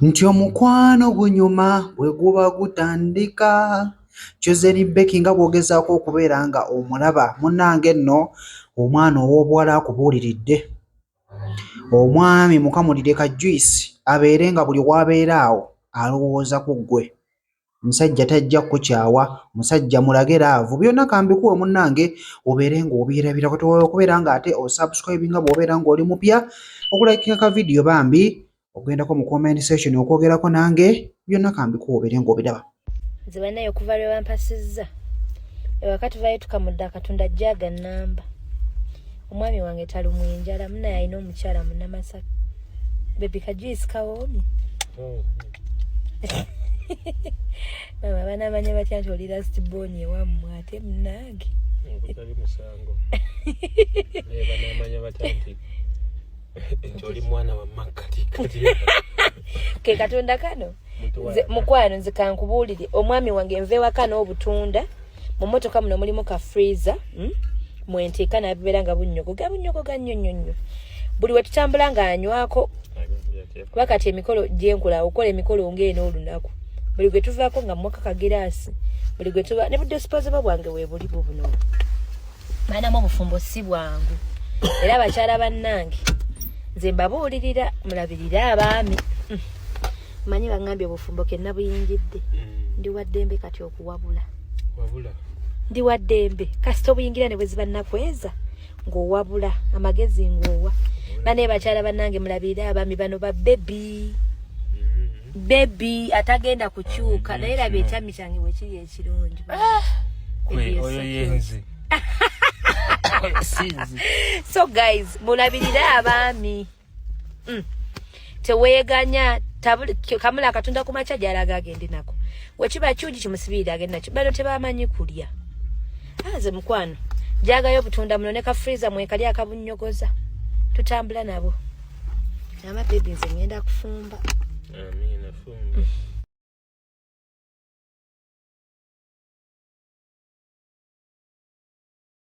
nti omukwano gunyuma bwe guba gutandika. Kyozeri Beki nga bw'ogezaako okubeera nga omulaba munnange nno omwana ow'obuwala akubuuliridde. Omwami mukamulire ka juice abeere nga buli w'abeera awo alowooza ku ggwe. Musajja tajja kukukyawa, musajja mulage laavu. Byonna kambikuwe munnange obeere ng'obirabira katowola okubeera nga ate osubscribe nga bw'obeera ng'oli mupya okulakinga ka video bambi ogendako mu comment section okwogerako nange byonna kambikuwe obeere ng'obiraba. Nze bannaye okuva lwe bampasizza ewaka tuvayo tukamudde akatunda jjaaga nnamba. Omwami wange talumwinjala munaye alina omukyala munnamasaka bebi kajuisi kawoomye. Mama banamanya batya nti oli last born ewammwe ate munnange okutali musango banamanya batya nti oli mwana wa makkati ke katonda kano mukwano nze kankubuulire omwami wange nve ewaka n'obutunda mu mmotoka muno mulimu ka freezer mwenteeka nabibeera nga bunnyogoga nnyonnyonnyo buli we tutambula ng'anywako kuba kati emikolo gyenkola okola emikolo ng'eno olunaku buli gwe tuvaako nga mwaka kagiraasi buli gwe tuva ne budisposable bwange weebuli bubuno maanamu obufumbo si bwangu era abakyala bannange nze mbabuulirira mulabirire abaami manyi baŋŋambye obufumbo kenna buyingidde ndi waddembe kati okuwabula ndi waddembe kasita obuyingira ne bwe ziba nnakweza ng'owabula amagezi ng'owa bane bakyala bannange mulabirire abaami bano ba bebi atagenda kukyuka naye laba ekyami kyange bwe kiri ekirungi oyo yenzi. So guys mulabirire abaami teweeganya kamula akatunda ku makya gy'alaga agende nako wekiba kyugi kimusibirira agende nakyo bano tebamanyi kulya. Aze mukwano jagayo obutunda muno ne ka freezer mwekali akabunnyogoza tutambula nabo ama bebi nze ngenda kufumba. Amina fumba.